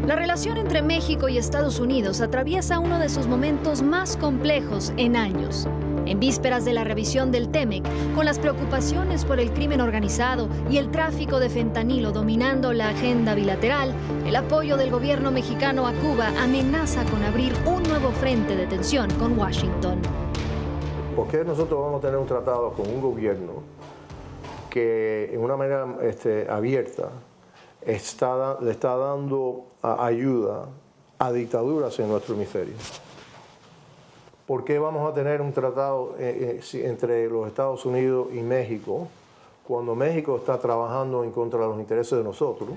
La relación entre México y Estados Unidos atraviesa uno de sus momentos más complejos en años. En vísperas de la revisión del TEMEC, con las preocupaciones por el crimen organizado y el tráfico de fentanilo dominando la agenda bilateral, el apoyo del gobierno mexicano a Cuba amenaza con abrir un nuevo frente de tensión con Washington. ¿Por qué nosotros vamos a tener un tratado con un gobierno que en una manera abierta le está dando ayuda a dictaduras en nuestro hemisferio? ¿Por qué vamos a tener un tratado entre los Estados Unidos y México cuando México está trabajando en contra de los intereses de nosotros?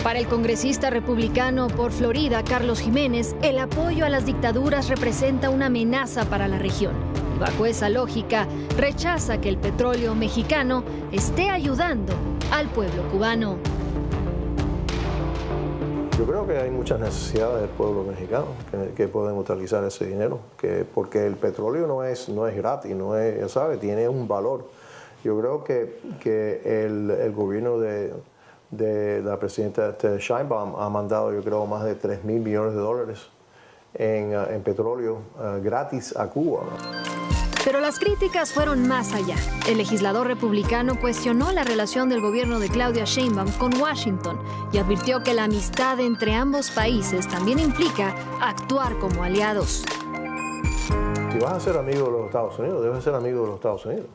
Para el congresista republicano por Florida, Carlos Jiménez, el apoyo a las dictaduras representa una amenaza para la región. Y bajo esa lógica, rechaza que el petróleo mexicano esté ayudando al pueblo cubano. Yo creo que hay muchas necesidades del pueblo mexicano que pueden utilizar ese dinero, porque el petróleo no es gratis, tiene un valor. Yo creo que el gobierno de la presidenta Sheinbaum ha mandado, yo creo, más de $3,000 millones en petróleo gratis a Cuba. Pero las críticas fueron más allá. El legislador republicano cuestionó la relación del gobierno de Claudia Sheinbaum con Washington y advirtió que la amistad entre ambos países también implica actuar como aliados. Si vas a ser amigo de los Estados Unidos, debes ser amigo de los Estados Unidos.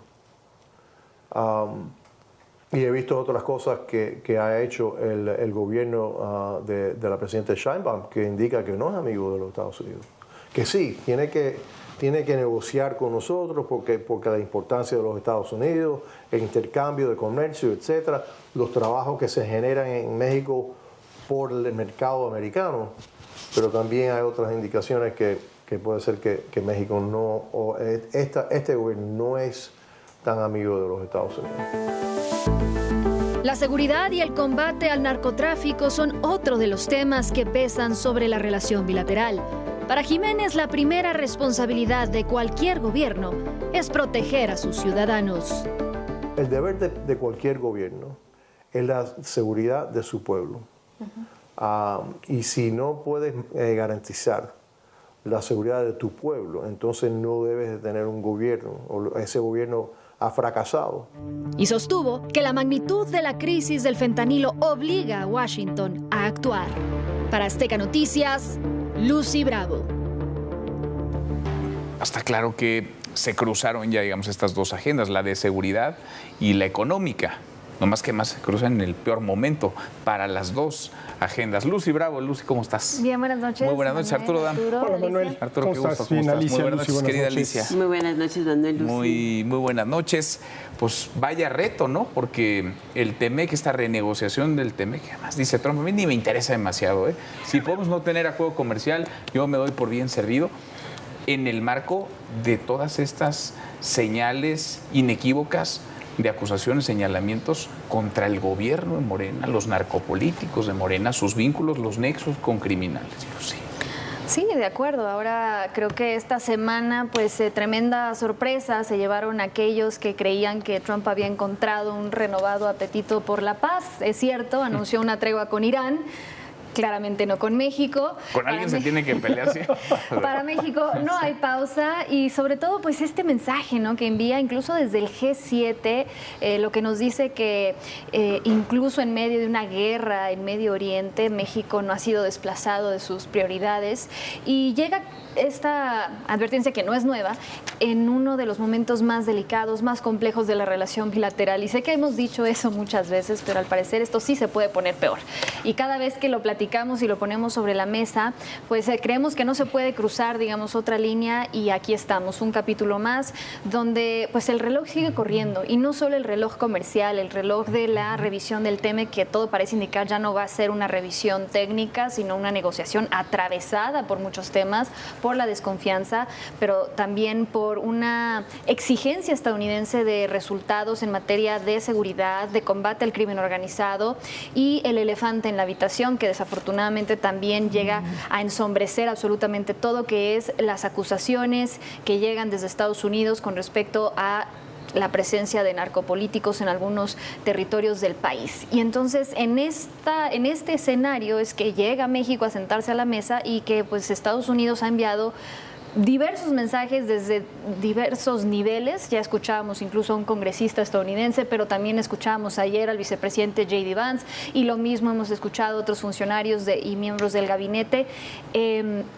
Y he visto otras cosas que ha hecho el gobierno de la presidenta Sheinbaum que indica que no es amigo de los Estados Unidos. Que sí, tiene que negociar con nosotros porque la importancia de los Estados Unidos, el intercambio de comercio, etcétera, los trabajos que se generan en México por el mercado americano, pero también hay otras indicaciones que puede ser que México este gobierno no es tan amigo de los Estados Unidos. La seguridad y el combate al narcotráfico son otro de los temas que pesan sobre la relación bilateral. Para Jiménez, la primera responsabilidad de cualquier gobierno es proteger a sus ciudadanos. El deber de cualquier gobierno es la seguridad de su pueblo. Y si no puedes garantizar la seguridad de tu pueblo, entonces no debes de tener un gobierno, o ese gobierno ha fracasado. Y sostuvo que la magnitud de la crisis del fentanilo obliga a Washington a actuar. Para Azteca Noticias, Lucy Bravo. Está claro que se cruzaron ya, digamos, estas dos agendas, la de seguridad y la económica. No más que más se cruzan en el peor momento para las dos agendas. Lucy Bravo, Lucy, ¿cómo estás? Bien, buenas noches. Muy buenas noches, Arturo Dam. Hola, Manuel. Arturo, ¿Cómo qué gusto. estás? ¿Cómo estás? Alicia, Muy buenas Lucy, noches, querida Alicia. Muy buenas noches, Manuel. Lucy. Muy buenas noches. Pues vaya reto, ¿no? Porque el TEMEC, esta renegociación del TEMEC, además dice Trump, a mí ni me interesa demasiado, ¿eh? Si podemos no tener acuerdo comercial, yo me doy por bien servido. En el marco de todas estas señales inequívocas de acusaciones, señalamientos contra el gobierno de Morena, los narcopolíticos de Morena, sus vínculos, los nexos con criminales. Lucy. Sí, de acuerdo. Ahora creo que esta semana, pues tremenda sorpresa se llevaron aquellos que creían que Trump había encontrado un renovado apetito por la paz. Es cierto, anunció una tregua con Irán. Claramente no con México. Con alguien se tiene que pelear, ¿sí? Para México no hay pausa y sobre todo pues este mensaje, ¿no?, que envía incluso desde el G7, lo que nos dice que incluso en medio de una guerra en Medio Oriente, México no ha sido desplazado de sus prioridades y llega esta advertencia, que no es nueva, en uno de los momentos más delicados, más complejos de la relación bilateral. Y sé que hemos dicho eso muchas veces, pero al parecer esto sí se puede poner peor. Y cada vez que lo platicamos y lo ponemos sobre la mesa, pues creemos que no se puede cruzar, digamos, otra línea, y aquí estamos, un capítulo más donde pues el reloj sigue corriendo, y no solo el reloj comercial, el reloj de la revisión del TEMEC, que todo parece indicar ya no va a ser una revisión técnica, sino una negociación atravesada por muchos temas, por la desconfianza, pero también por una exigencia estadounidense de resultados en materia de seguridad, de combate al crimen organizado, y el elefante en la habitación, que desafortunadamente también llega a ensombrecer absolutamente todo, que es las acusaciones que llegan desde Estados Unidos con respecto a la presencia de narcopolíticos en algunos territorios del país. Y entonces en este escenario es que llega México a sentarse a la mesa y que pues Estados Unidos ha enviado diversos mensajes desde diversos niveles. Ya escuchábamos incluso a un congresista estadounidense, pero también escuchábamos ayer al vicepresidente J.D. Vance, y lo mismo hemos escuchado a otros funcionarios y miembros del gabinete.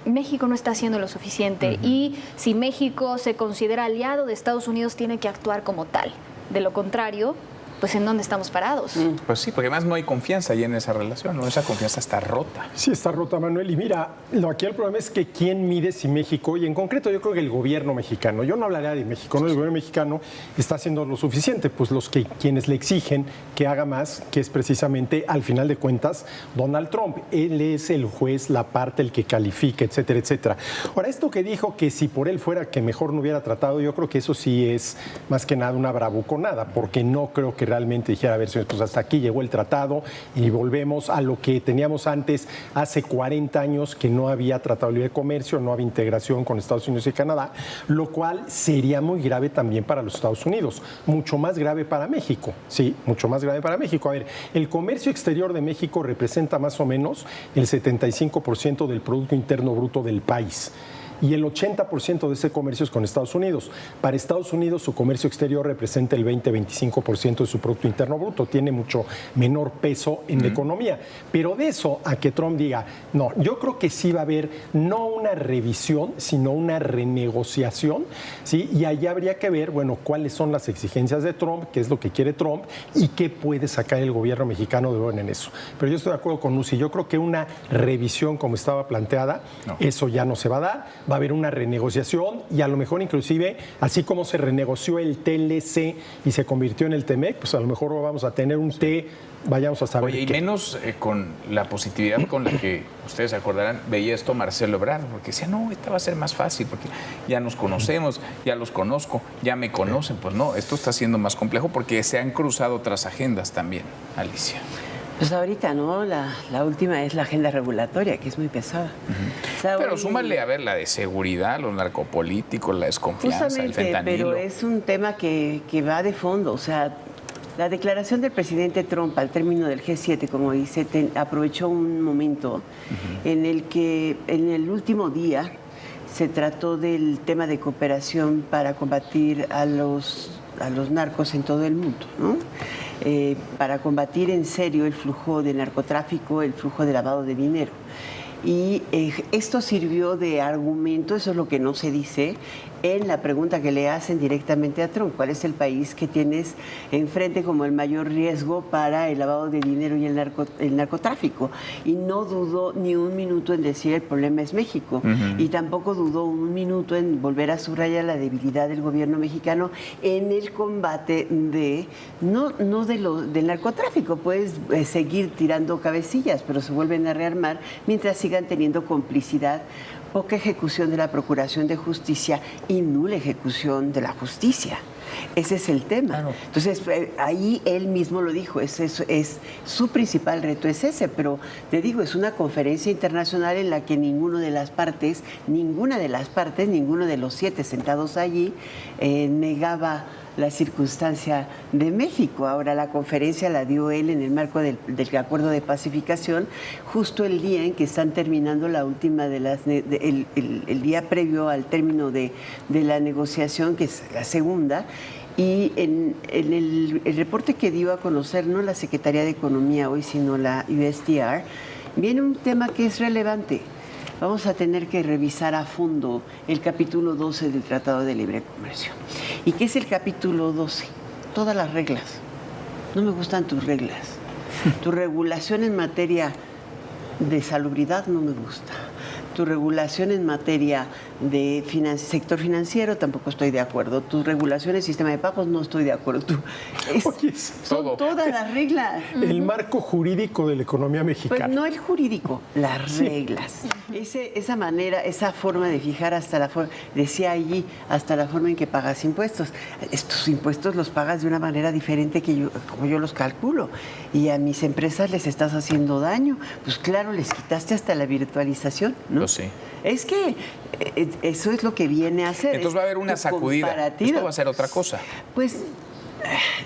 México no está haciendo lo suficiente, y si México se considera aliado de Estados Unidos, tiene que actuar como tal. De lo contrario, pues ¿en dónde estamos parados? Pues sí, porque además no hay confianza ahí en esa relación, ¿no? Esa confianza está rota. Sí, está rota, Manuel. Y mira, aquí el problema es que quién mide si México, y en concreto yo creo que el gobierno mexicano, yo no hablaría de México, ¿no? El gobierno mexicano está haciendo lo suficiente, pues quienes le exigen que haga más, que es precisamente, al final de cuentas, Donald Trump. Él es el juez, la parte, el que califica, etcétera, etcétera. Ahora, esto que dijo que si por él fuera que mejor no hubiera tratado, yo creo que eso sí es más que nada una bravuconada, porque no creo que realmente dijera, a ver, pues hasta aquí llegó el tratado y volvemos a lo que teníamos antes, hace 40 años, que no había tratado de libre comercio, no había integración con Estados Unidos y Canadá, lo cual sería muy grave también para los Estados Unidos, mucho más grave para México, sí, mucho más grave para México. A ver, el comercio exterior de México representa más o menos el 75% del Producto Interno Bruto del país. Y el 80% de ese comercio es con Estados Unidos. Para Estados Unidos, su comercio exterior representa el 20-25% de su Producto Interno Bruto. Tiene mucho menor peso en la economía. Pero de eso a que Trump diga, no, yo creo que sí va a haber no una revisión, sino una renegociación, ¿sí? Y ahí habría que ver, bueno, cuáles son las exigencias de Trump, qué es lo que quiere Trump y qué puede sacar el gobierno mexicano de bueno en eso. Pero yo estoy de acuerdo con Lucy. Yo creo que una revisión como estaba planteada, eso ya no se va a dar. Va a haber una renegociación y a lo mejor inclusive, así como se renegoció el TLC y se convirtió en el TEMEC, pues a lo mejor vamos a tener un T, vayamos a saber. Oye, y menos con la positividad con la que ustedes se acordarán, veía esto Marcelo Ebrard, porque decía, no, esta va a ser más fácil, porque ya nos conocemos, ya los conozco, ya me conocen. Pues no, esto está siendo más complejo porque se han cruzado otras agendas también, Alicia. Pues ahorita, ¿no? La última es la agenda regulatoria, que es muy pesada. O sea, pero súmale, a ver, la de seguridad, los narcopolíticos, la desconfianza, el fentanilo. Pero es un tema que va de fondo. O sea, la declaración del presidente Trump al término del G7, como dice, aprovechó un momento en el que en el último día se trató del tema de cooperación para combatir a los narcos en todo el mundo, ¿no? Para combatir en serio el flujo de narcotráfico, el flujo de lavado de dinero. Y esto sirvió de argumento, eso es lo que no se dice, en la pregunta que le hacen directamente a Trump. ¿Cuál es el país que tienes enfrente como el mayor riesgo para el lavado de dinero y el narcotráfico? Y no dudó ni un minuto en decir el problema es México. Y tampoco dudó un minuto en volver a subrayar la debilidad del gobierno mexicano en el combate del narcotráfico. Puedes seguir tirando cabecillas, pero se vuelven a rearmar mientras sigan teniendo complicidad, poca ejecución de la Procuración de Justicia y nula ejecución de la justicia. Ese es el tema. Claro. Entonces, ahí él mismo lo dijo, es su principal reto es ese, pero te digo, es una conferencia internacional en la que ninguna de las partes, ninguno de los 7 sentados allí, negaba la circunstancia de México. Ahora, la conferencia la dio él en el marco del acuerdo de pacificación, justo el día en que están terminando la última el día previo al término de la negociación, que es la segunda. Y en el reporte que dio a conocer, no la Secretaría de Economía hoy, sino la USTR, viene un tema que es relevante. Vamos a tener que revisar a fondo el capítulo 12 del Tratado de Libre Comercio. ¿Y qué es el capítulo 12? Todas las reglas. No me gustan tus reglas. Tu regulación en materia de salubridad no me gusta. Tu regulación en materia de sector financiero tampoco estoy de acuerdo. Tu regulación en sistema de pagos no estoy de acuerdo. Son todas las reglas. El marco jurídico de la economía mexicana. Pues no el jurídico, las reglas. Esa manera, esa forma de fijar hasta la forma, decía allí, hasta la forma en que pagas impuestos. Estos impuestos los pagas de una manera diferente como yo los calculo. Y a mis empresas les estás haciendo daño. Pues claro, les quitaste hasta la virtualización, ¿no? Pues sí. Es que eso es lo que viene a hacer. Entonces va a haber una sacudida. Esto va a ser otra cosa. Pues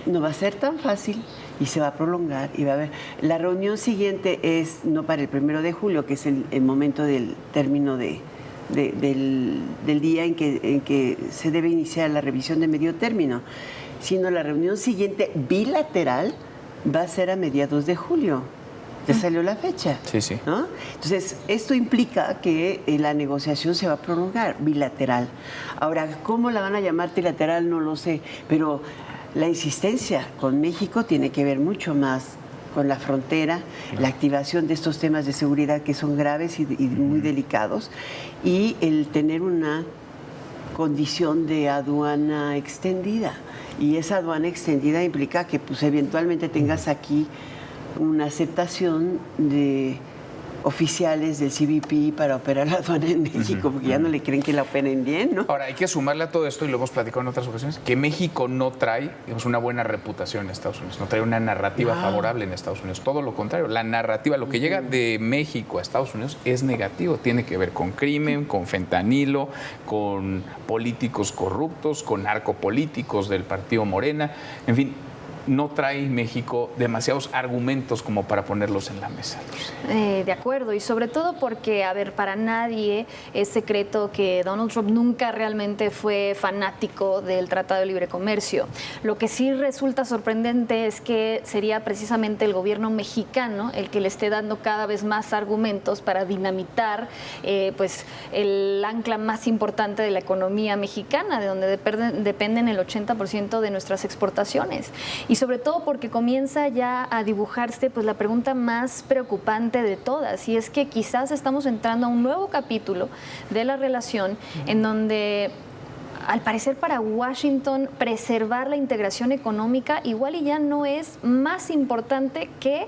no va a ser tan fácil y se va a prolongar y va a haber. La reunión siguiente es no para el 1 de julio, que es el momento del término del día en que se debe iniciar la revisión de medio término, sino la reunión siguiente bilateral va a ser a mediados de julio. Ya salió la fecha. Sí, sí. ¿No? Entonces, esto implica que la negociación se va a prolongar bilateral. Ahora, ¿cómo la van a llamar trilateral? No lo sé, pero la insistencia con México tiene que ver mucho más con la frontera, la activación de estos temas de seguridad que son graves y muy delicados, y el tener una condición de aduana extendida. Y esa aduana extendida implica que pues eventualmente tengas aquí una aceptación de oficiales del CBP para operar la aduana en México, porque ya no le creen que la operen bien, ¿no? Ahora, hay que sumarle a todo esto, y lo hemos platicado en otras ocasiones, que México no trae, digamos, una buena reputación en Estados Unidos, no trae una narrativa favorable en Estados Unidos, todo lo contrario, la narrativa, lo que llega de México a Estados Unidos es negativo, tiene que ver con crimen, con fentanilo, con políticos corruptos, con narcopolíticos del partido Morena, en fin. No trae México demasiados argumentos como para ponerlos en la mesa. De acuerdo, y sobre todo porque, a ver, para nadie es secreto que Donald Trump nunca realmente fue fanático del Tratado de Libre Comercio. Lo que sí resulta sorprendente es que sería precisamente el gobierno mexicano el que le esté dando cada vez más argumentos para dinamitar pues el ancla más importante de la economía mexicana, de donde dependen el 80% de nuestras exportaciones. Y sobre todo porque comienza ya a dibujarse pues la pregunta más preocupante de todas, y es que quizás estamos entrando a un nuevo capítulo de la relación en donde, al parecer, para Washington preservar la integración económica igual y ya no es más importante que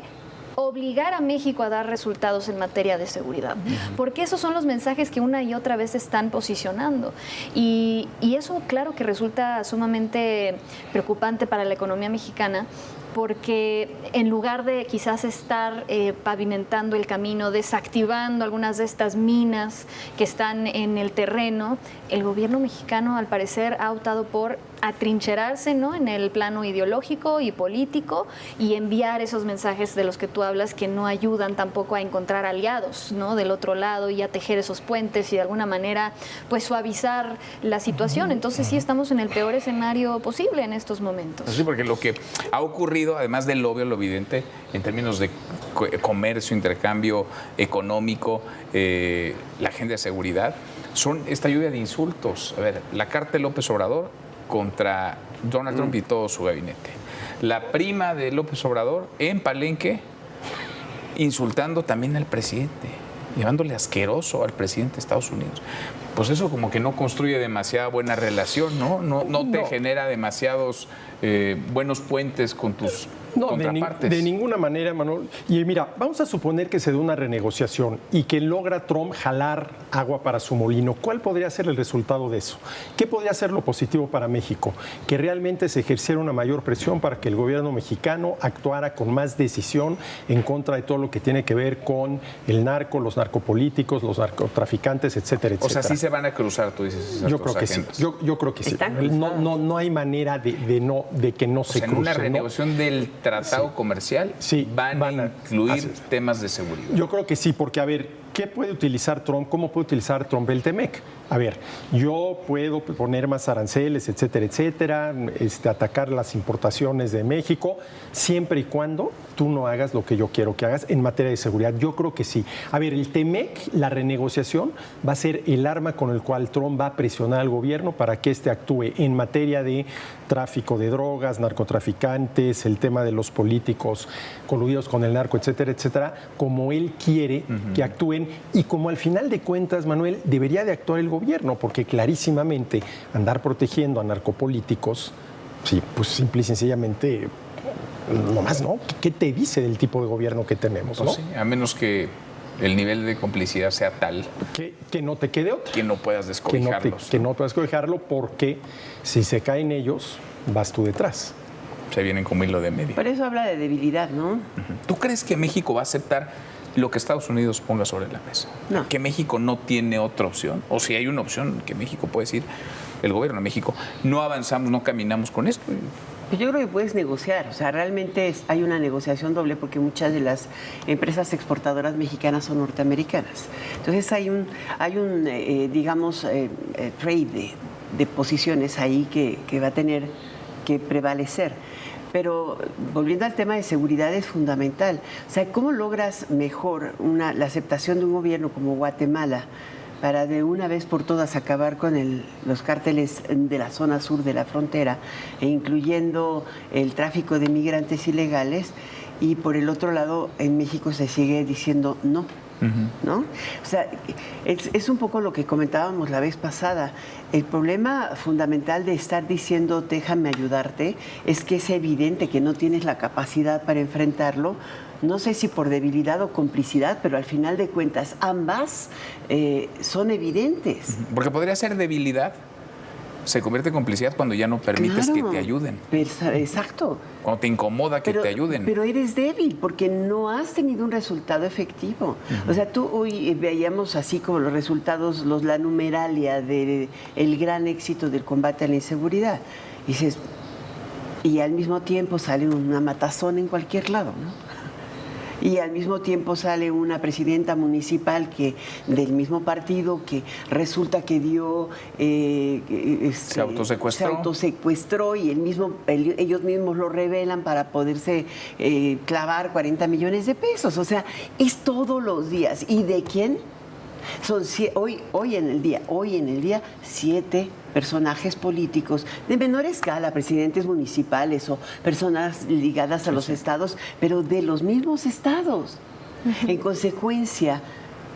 obligar a México a dar resultados en materia de seguridad, porque esos son los mensajes que una y otra vez están posicionando, y eso claro que resulta sumamente preocupante para la economía mexicana, porque en lugar de quizás estar pavimentando el camino, desactivando algunas de estas minas que están en el terreno, el gobierno mexicano al parecer ha optado por atrincherarse, ¿no?, en el plano ideológico y político, y enviar esos mensajes de los que tú hablas, que no ayudan tampoco a encontrar aliados, ¿no?, del otro lado, y a tejer esos puentes y de alguna manera pues suavizar la situación. Entonces sí estamos en el peor escenario posible en estos momentos. Sí, porque lo que ha ocurrido, además del obvio, lo evidente, en términos de comercio, intercambio económico, la agenda de seguridad, son esta lluvia de insultos. A ver, la carta de López Obrador contra Donald Trump y todo su gabinete. La prima de López Obrador en Palenque insultando también al presidente, llamándole asqueroso al presidente de Estados Unidos. Pues eso como que no construye demasiada buena relación, ¿no? No te genera demasiados buenos puentes con tus contrapartes. De ninguna manera, Manuel. Y mira, vamos a suponer que se dé una renegociación y que logra Trump jalar agua para su molino. ¿Cuál podría ser el resultado de eso? ¿Qué podría ser lo positivo para México? Que realmente se ejerciera una mayor presión para que el gobierno mexicano actuara con más decisión en contra de todo lo que tiene que ver con el narco, los narcopolíticos, los narcotraficantes, etcétera, etcétera. O sea, sí se van a cruzar, tú dices. Yo creo que sí. Yo creo que sí. No hay manera de que no se crucen. En una renegociación del tratado comercial van a incluir temas de seguridad. Yo creo que sí, porque a ver, ¿qué puede utilizar Trump? ¿Cómo puede utilizar Trump el TEMEC? A ver, yo puedo poner más aranceles, etcétera, etcétera, atacar las importaciones de México, siempre y cuando tú no hagas lo que yo quiero que hagas en materia de seguridad. Yo creo que sí. A ver, el TEMEC, la renegociación, va a ser el arma con el cual Trump va a presionar al gobierno para que éste actúe en materia de tráfico de drogas, narcotraficantes, el tema de los políticos coludidos con el narco, etcétera, etcétera, como él quiere que actúen, y como al final de cuentas, Manuel, debería de actuar el gobierno, porque clarísimamente andar protegiendo a narcopolíticos, sí, pues simple y sencillamente, nomás, ¿no? ¿Qué te dice del tipo de gobierno que tenemos, pues no? Sí, a menos que el nivel de complicidad sea tal que no te quede otra. Que no puedas descobijarlos. Que no puedas descobijarlo, porque si se caen ellos, vas tú detrás. Se vienen como hilo de medio. Por eso habla de debilidad, ¿no? ¿Tú crees que México va a aceptar lo que Estados Unidos ponga sobre la mesa. No. Que México no tiene otra opción, o si hay una opción que México puede decir, el gobierno de México, no avanzamos, no caminamos con esto. Pues yo creo que puedes negociar, o sea, realmente hay una negociación doble porque muchas de las empresas exportadoras mexicanas son norteamericanas. Entonces hay un trade de posiciones ahí que va a tener que prevalecer. Pero volviendo al tema de seguridad es fundamental. O sea, ¿cómo logras mejor la aceptación de un gobierno como Guatemala para de una vez por todas acabar con los cárteles de la zona sur de la frontera, e incluyendo el tráfico de migrantes ilegales, y por el otro lado en México se sigue diciendo no? ¿No? O sea, es un poco lo que comentábamos la vez pasada. El problema fundamental de estar diciendo déjame ayudarte es que es evidente que no tienes la capacidad para enfrentarlo. No sé si por debilidad o complicidad, pero al final de cuentas ambas son evidentes. Porque podría ser debilidad. Se convierte en complicidad cuando ya no permites que te ayuden. Exacto. Cuando te incomoda que te ayuden. Pero eres débil porque no has tenido un resultado efectivo. O sea, tú hoy veíamos así como los resultados, la numeralia del gran éxito del combate a la inseguridad. Y dices, y al mismo tiempo sale una matazón en cualquier lado, ¿no? Y al mismo tiempo sale una presidenta municipal del mismo partido que resulta que se autosecuestró y ellos mismos lo revelan para poderse clavar 40 millones de pesos. O sea, es todos los días. ¿Y de quién? Son hoy en el día 7 personajes políticos de menor escala, presidentes municipales o personas ligadas a los estados, pero de los mismos estados. En consecuencia,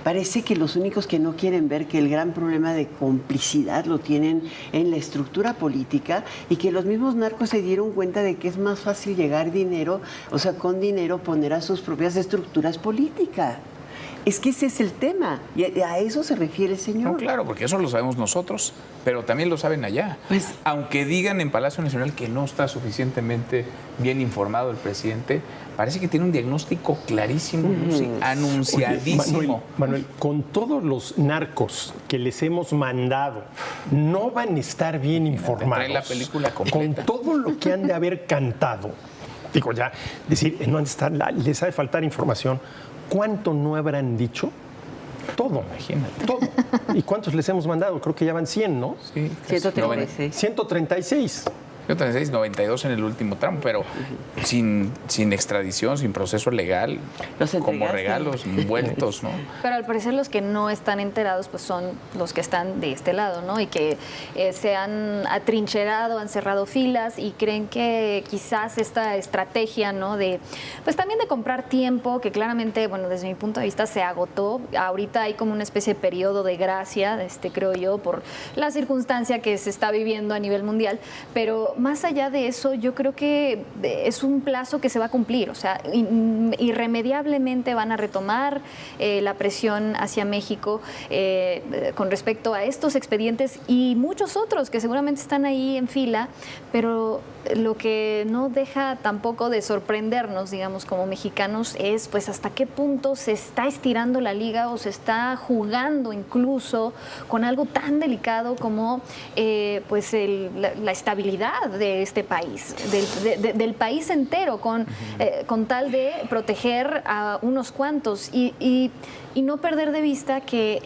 parece que los únicos que no quieren ver que el gran problema de complicidad lo tienen en la estructura política y que los mismos narcos se dieron cuenta de que es más fácil llegar dinero, o sea, con dinero poner a sus propias estructuras políticas. Es que ese es el tema, y a eso se refiere el señor. No, claro, porque eso lo sabemos nosotros, pero también lo saben allá. Pues, aunque digan en Palacio Nacional que no está suficientemente bien informado el presidente, parece que tiene un diagnóstico clarísimo, anunciadísimo. Oye, Manuel, con todos los narcos que les hemos mandado, no van a estar bien informados. Trae la película completa. Con todo lo que han de haber cantado, digo ya, decir, no han de estar, les ha de faltar información. ¿Cuánto no habrán dicho? Todo, imagínate. Todo. ¿Y cuántos les hemos mandado? Creo que ya van 100, ¿no? Sí. 136. 136. 136, 92 en el último tramo, pero sin extradición, sin proceso legal, como regalos envueltos, ¿no? Pero al parecer los que no están enterados pues son los que están de este lado, ¿no? Y que se han atrincherado, han cerrado filas y creen que quizás esta estrategia, ¿no? Pues también de comprar tiempo, que claramente, bueno, desde mi punto de vista se agotó. Ahorita hay como una especie de periodo de gracia, creo yo, por la circunstancia que se está viviendo a nivel mundial, pero más allá de eso, yo creo que es un plazo que se va a cumplir, o sea, irremediablemente van a retomar la presión hacia México con respecto a estos expedientes y muchos otros que seguramente están ahí en fila, pero lo que no deja tampoco de sorprendernos, digamos, como mexicanos, es pues hasta qué punto se está estirando la liga o se está jugando incluso con algo tan delicado como pues la estabilidad de este país, del país entero, con tal de proteger a unos cuantos y no perder de vista que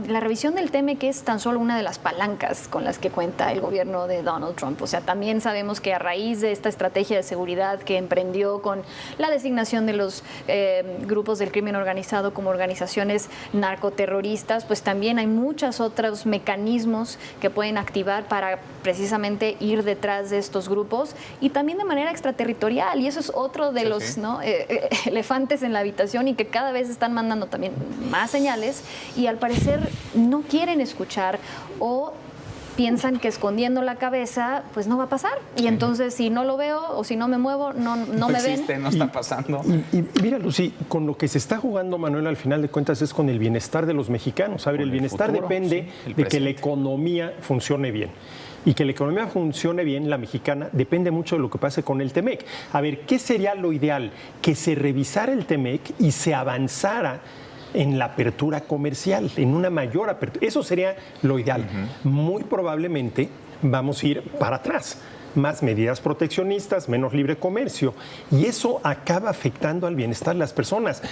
la revisión del TEMEC es tan solo una de las palancas con las que cuenta el gobierno de Donald Trump. O sea, también sabemos que a raíz de esta estrategia de seguridad que emprendió con la designación de los grupos del crimen organizado como organizaciones narcoterroristas, pues también hay muchos otros mecanismos que pueden activar para precisamente ir detrás de estos grupos y también de manera extraterritorial. Y eso es otro de los ¿no? elefantes en la habitación y que cada vez están mandando también más señales y al parecer no quieren escuchar o piensan que escondiendo la cabeza pues no va a pasar y entonces si no lo veo o si no me muevo no me existe, ven. No está pasando. Y mira, Lucy, con lo que se está jugando, Manuel, al final de cuentas es con el bienestar de los mexicanos. A ver, el bienestar futuro, depende de que la economía funcione bien. y que la economía funcione bien, la mexicana, depende mucho de lo que pase con el TEMEC. A ver, ¿qué sería lo ideal? Que se revisara el TEMEC y se avanzara en la apertura comercial, en una mayor apertura. Eso sería lo ideal. Muy probablemente vamos a ir para atrás. Más medidas proteccionistas, menos libre comercio. Y eso acaba afectando al bienestar de las personas.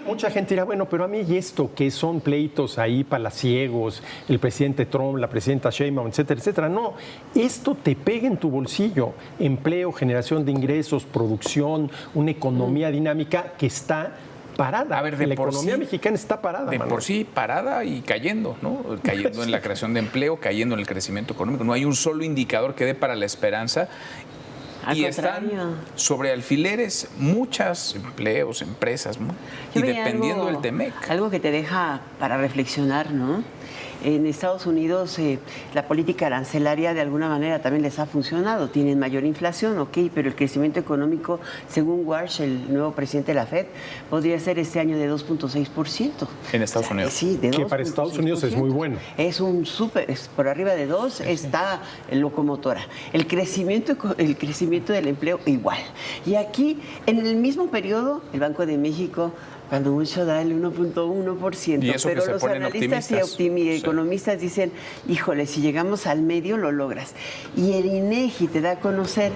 Mucha gente dirá, bueno, pero a mí y esto, que son pleitos ahí palaciegos, el presidente Trump, la presidenta Sheinbaum, etcétera, etcétera. No, esto te pega en tu bolsillo. Empleo, generación de ingresos, producción, una economía dinámica que está parada. A ver, la economía mexicana está parada. De por sí parada y cayendo, ¿no? Cayendo en la creación de empleo, cayendo en el crecimiento económico. No hay un solo indicador que dé para la esperanza. Al y contrario. están sobre alfileres muchos empleos, empresas, ¿no? Y dependiendo del TEMEC. Algo que te deja para reflexionar, ¿no? En Estados Unidos la política arancelaria de alguna manera también les ha funcionado. Tienen mayor inflación, ok, pero el crecimiento económico, según Warsh, el nuevo presidente de la Fed, podría ser este año de 2.6%. En Estados Unidos. Sí, de 2.6%. Que para Estados Unidos es muy bueno. Es un súper, por arriba de 2 está locomotora. El crecimiento del empleo igual. Y aquí, en el mismo periodo, el Banco de México, cuando mucho da el 1.1%, y eso pero que se los ponen analistas optimistas. y economistas dicen, híjole, si llegamos al medio lo logras. Y el INEGI te da a conocer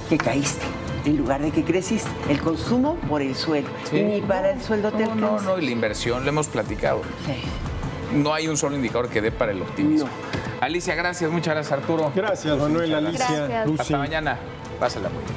que caíste en lugar de que creciste. El consumo por el suelo. Sí. Y ni para el sueldo te alcanza. No, y la inversión, lo hemos platicado. Sí. No hay un solo indicador que dé para el optimismo. No. Alicia, gracias, muchas gracias, Arturo. Gracias, Manuel, Alicia, Gracias. Lucy. Hasta mañana. Pásala muy bien.